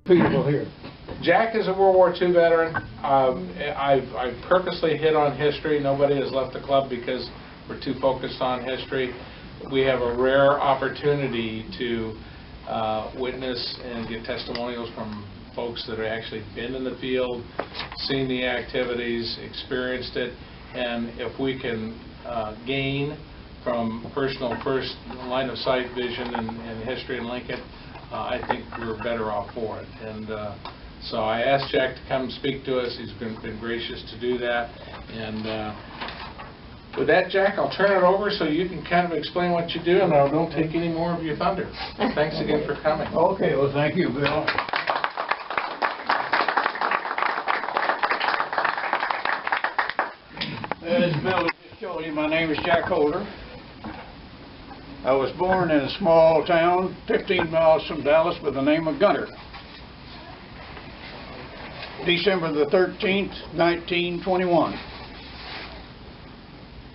repeatable here. Jack is a World War II veteran. I've purposely hit on history. Nobody has left the club because we're too focused on history. We have a rare opportunity to witness and get testimonials from folks that have actually been in the field, seen the activities, experienced it, and if we can gain from personal first line of sight vision and history in Lincoln, I think we're better off for it. And so I asked Jack to come speak to us. He's been gracious to do that. And with that, Jack, I'll turn it over so you can kind of explain what you do, and I don't take any more of your thunder. Thanks again for coming. Okay, well, thank you, Bill. As Bill just told you, my name is Jack Holder. I was born in a small town 15 miles from Dallas by the name of Gunter. December the 13th, 1921.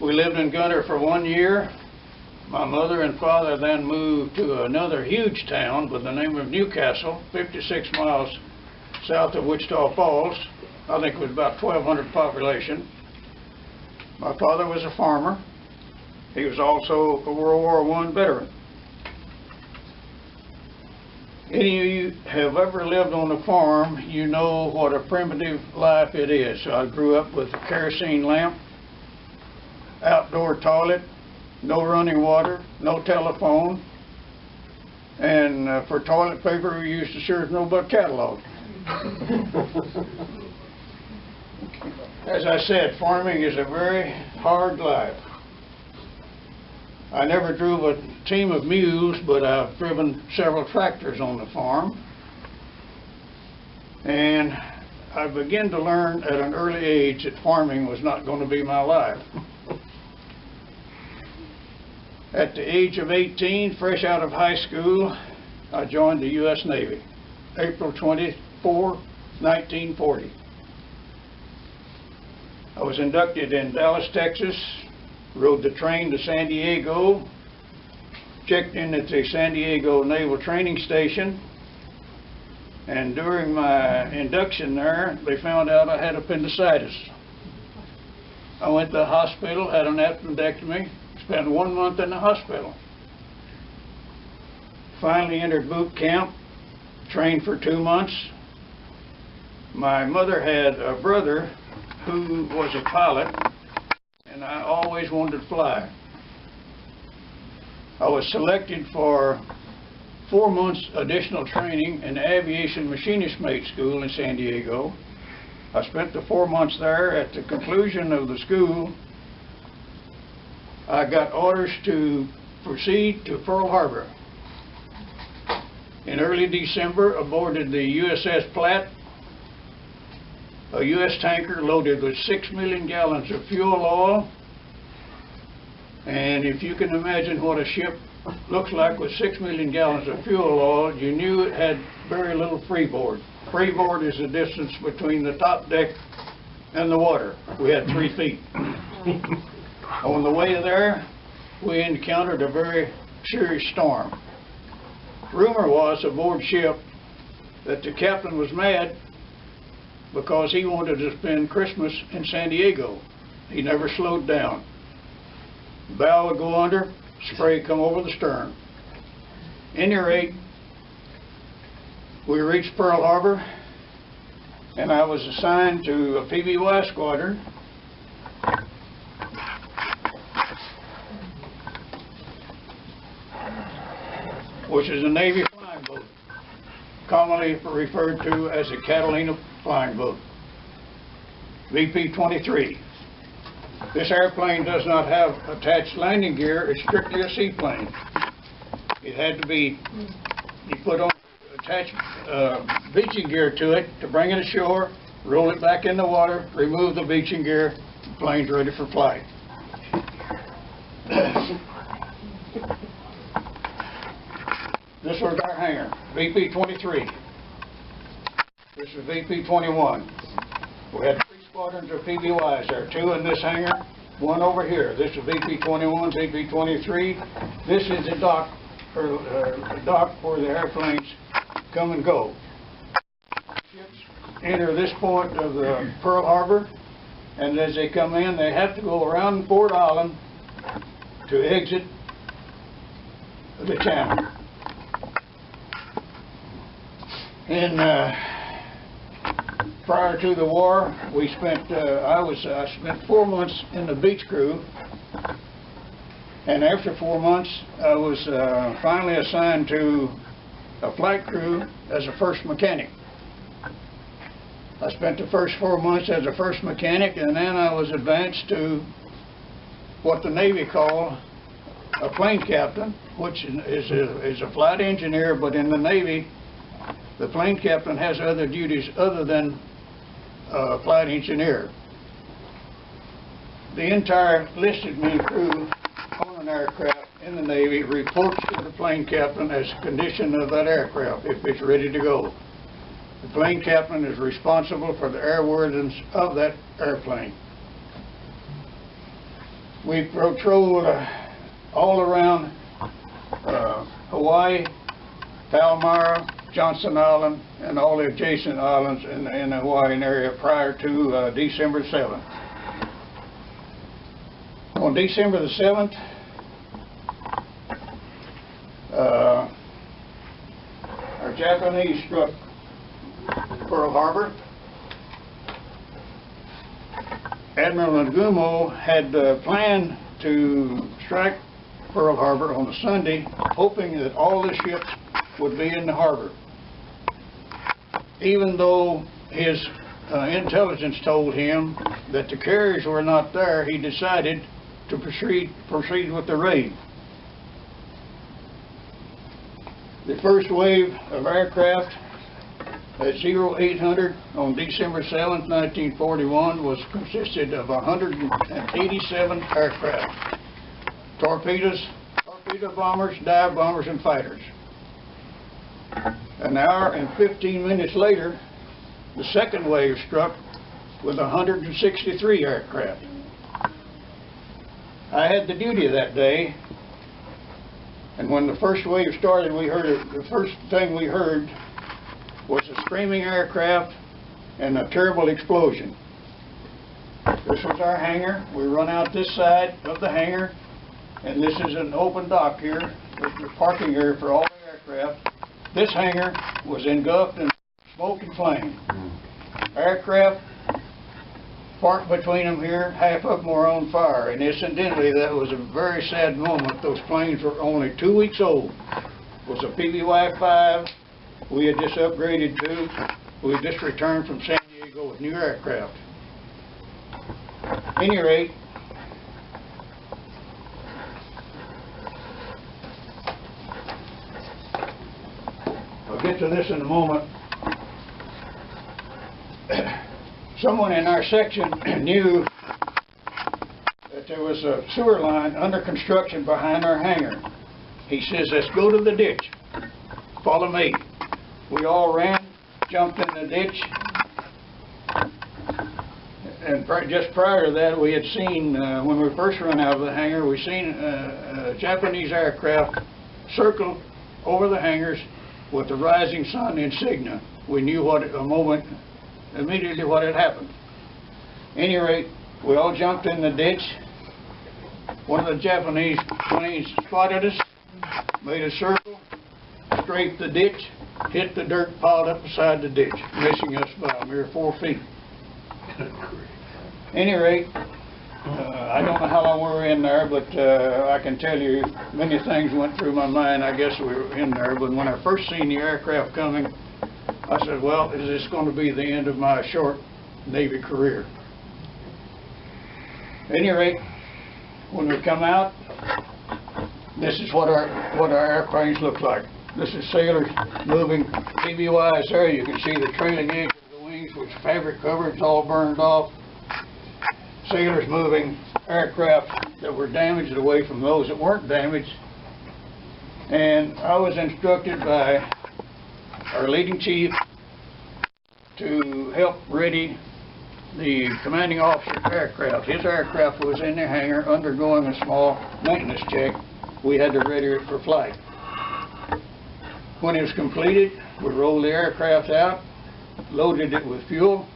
We lived in Gunter for 1 year. My mother and father then moved to another huge town by the name of Newcastle, 56 miles south of Wichita Falls. I think it was about 1,200 population. My father was a farmer. He was also a World War I veteran. Any of you have ever lived on a farm, you know what a primitive life it is. I grew up with a kerosene lamp, outdoor toilet, no running water, no telephone, and for toilet paper we used to serve no but catalog. As I said, farming is a very hard life. I never drove a team of mules, but I've driven several tractors on the farm. And I began to learn at an early age that farming was not going to be my life. At the age of 18, fresh out of high school, I joined the U.S. Navy, April 24, 1940. I was inducted in Dallas, Texas, rode the train to San Diego, checked in at the San Diego Naval Training Station, and during my induction there, they found out I had appendicitis. I went to the hospital, had an appendectomy, spent 1 month in the hospital. Finally entered boot camp, trained for 2 months. My mother had a brother who was a pilot, and I always wanted to fly. I was selected for 4 months additional training in Aviation Machinist Mate School in San Diego. I spent the 4 months there. At the conclusion of the school, I got orders to proceed to Pearl Harbor. In early December, aboarded the USS Platte, a U.S. tanker loaded with 6 million gallons of fuel oil. And if you can imagine what a ship looks like with 6 million gallons of fuel oil, you knew it had very little freeboard. Freeboard is the distance between the top deck and the water. We had 3 feet. On the way there, we encountered a very serious storm. Rumor was aboard ship that the captain was mad because he wanted to spend Christmas in San Diego. He never slowed down. Bow would go under, spray come over the stern. Any rate, we reached Pearl Harbor, and I was assigned to a PBY squadron. Which is a Navy flying boat, commonly referred to as a Catalina flying boat, VP-23. This airplane does not have attached landing gear. It's strictly a seaplane. It had to be, you put on attached beaching gear to it to bring it ashore, roll it back in the water, remove the beaching gear, the plane's ready for flight. This was our hangar, VP-23. This is VP-21. We had 3 squadrons of PBYs there, 2 in this hangar, 1 over here. This is VP-21, VP-23. This is the dock, or dock where the airplanes come and go. enter this point of the Pearl Harbor, and as they come in, they have to go around Fort Island to exit the channel. And prior to the war, we spent I spent 4 months in the beach crew, and after 4 months, I was finally assigned to a flight crew as a first mechanic. I spent the first 4 months as a first mechanic, and then I was advanced to what the Navy call a plane captain, which is a flight engineer, but in the Navy, the plane captain has other duties other than flight engineer. The entire listed me crew on an aircraft in the Navy reports to the plane captain as condition of that aircraft if it's ready to go. The plane captain is responsible for the airworthiness of that airplane. We patrolled all around Hawaii, Palmyra, Johnson Island, and all the adjacent islands in the Hawaiian area prior to December 7th. On December the 7th, our Japanese struck Pearl Harbor. Admiral Nagumo had planned to strike Pearl Harbor on a Sunday, hoping that all the ships would be in the harbor. Even though his intelligence told him that the carriers were not there, he decided to proceed with the raid. The first wave of aircraft at 0800 on December 7, 1941 was consisted of 187 aircraft. Torpedoes, torpedo bombers, dive bombers, and fighters. An hour and 15 minutes later, the second wave struck with 163 aircraft. I had the duty that day, and when the first wave started, the first thing we heard was a screaming aircraft and a terrible explosion. This was our hangar. We run out this side of the hangar, and this is an open dock here, the parking area for all the aircraft. This hangar was engulfed in smoke and flame. Aircraft parked between them here, half of them were on fire, and incidentally, that was a very sad moment. Those planes were only 2 weeks old. It was a PBY-5. We had just upgraded to. We had just returned from San Diego with new aircraft. At any rate, I'll get to this in a moment. Someone in our section knew that there was a sewer line under construction behind our hangar. He says, "Let's go to the ditch. Follow me." We all ran, jumped in the ditch, and just prior to that, we had seen, when we first ran out of the hangar, we seen a Japanese aircraft circle over the hangars with the rising sun insignia. We knew immediately what had happened. At any rate, we all jumped in the ditch. One of the Japanese planes spotted us, made a circle, strafed the ditch, hit the dirt piled up beside the ditch, missing us by a mere 4 feet. At any rate, I don't know how long we were in there, but I can tell you many things went through my mind. I guess we were in there, but when I first seen the aircraft coming, I said, well, is this going to be the end of my short Navy career? At any rate, when we come out, this is what our airplanes look like. This is sailors moving. PBYs there, you can see the trailing edge of the wings, which fabric cover, it's all burned off. Sailors moving aircraft that were damaged away from those that weren't damaged. And I was instructed by our leading chief to help ready the commanding officer's aircraft. His aircraft was in the hangar undergoing a small maintenance check. We had to ready it for flight. When it was completed, we rolled the aircraft out, loaded it with fuel,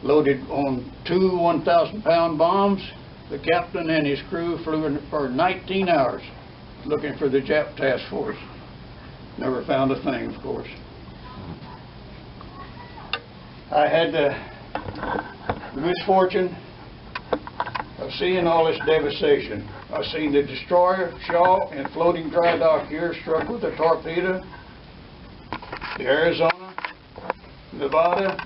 loaded on two 1,000-pound bombs. The captain and his crew flew for 19 hours looking for the Jap task force. Never found a thing, of course. I had the misfortune of seeing all this devastation. I seen the destroyer, Shaw, in floating dry dock here, struck with a torpedo. The Arizona, Nevada,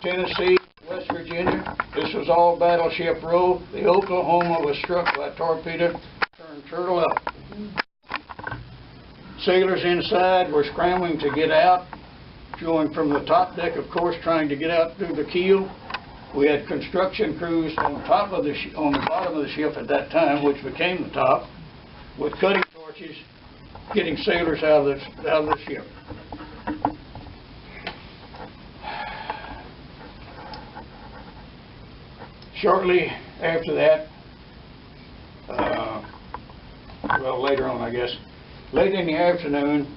Tennessee, West Virginia. This was all Battleship Row. The Oklahoma was struck by a torpedo, turned turtle up. Sailors inside were scrambling to get out, going from the top deck, of course, trying to get out through the keel. We had construction crews on top of on the bottom of the ship at that time, which became the top, with cutting torches, getting sailors out of the ship. Shortly after that, well, later on, I guess, late in the afternoon,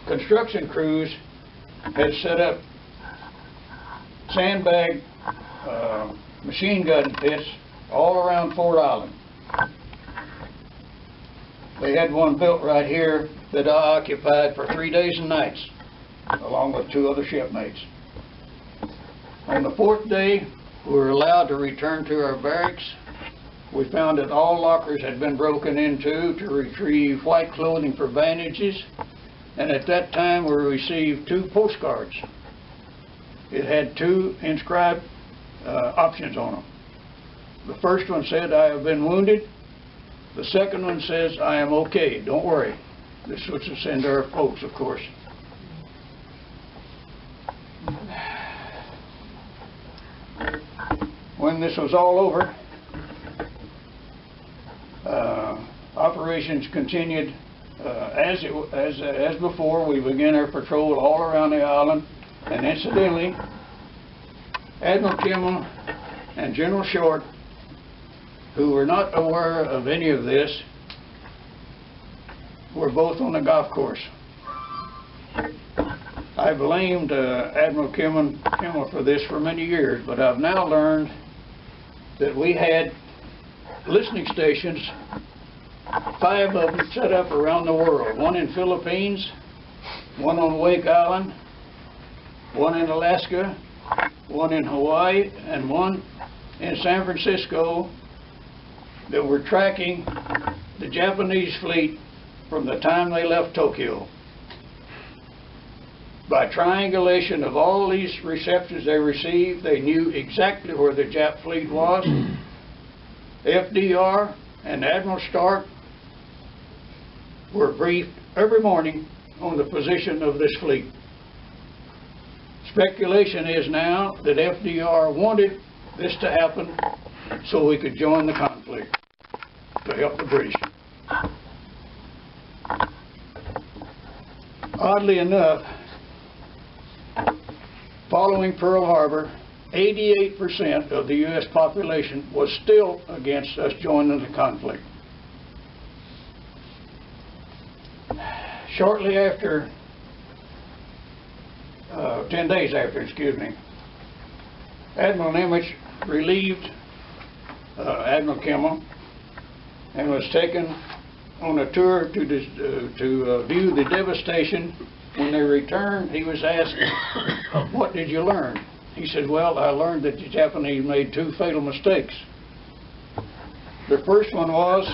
construction crews had set up sandbag machine gun pits all around Fort Island. They had one built right here that I occupied for 3 days and nights, along with 2 other shipmates. On the 4th day, we were allowed to return to our barracks. We found that all lockers had been broken into to retrieve white clothing for bandages, and at that time we received 2 postcards. It had 2 inscribed options on them. The first one said, "I have been wounded." The second one says, "I am okay, don't worry." This was to send to our folks, of course. When this was all over, operations continued as before. We began our patrol all around the island, and incidentally, Admiral Kimmel and General Short, who were not aware of any of this, were both on the golf course. I blamed Admiral Kimmel for this for many years, but I've now learned that we had listening stations, 5 of them set up around the world. 1 in Philippines, 1 on Wake Island, 1 in Alaska, 1 in Hawaii, and 1 in San Francisco, that were tracking the Japanese fleet from the time they left Tokyo. By triangulation of all these receptions they received, they knew exactly where the Jap fleet was. FDR and Admiral Stark were briefed every morning on the position of this fleet. Speculation is now that FDR wanted this to happen so we could join the conflict to help the British. Oddly enough, following Pearl Harbor, 88% of the U.S. population was still against us joining the conflict. Shortly after, 10 days after, excuse me, Admiral Nimitz relieved Admiral Kimmel and was taken on a tour to view the devastation. When they returned, he was asked, "What did you learn?" He said, "Well, I learned that the Japanese made 2 fatal mistakes. The first one was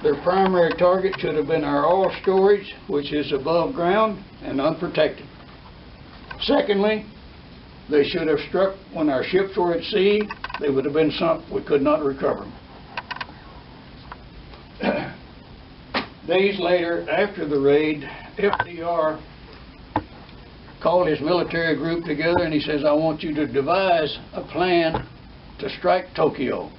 their primary target should have been our oil storage, which is above ground and unprotected. Secondly, they should have struck when our ships were at sea. They would have been sunk. We could not recover them." Days later, after the raid, FDR called his military group together and he says, "I want you to devise a plan to strike Tokyo."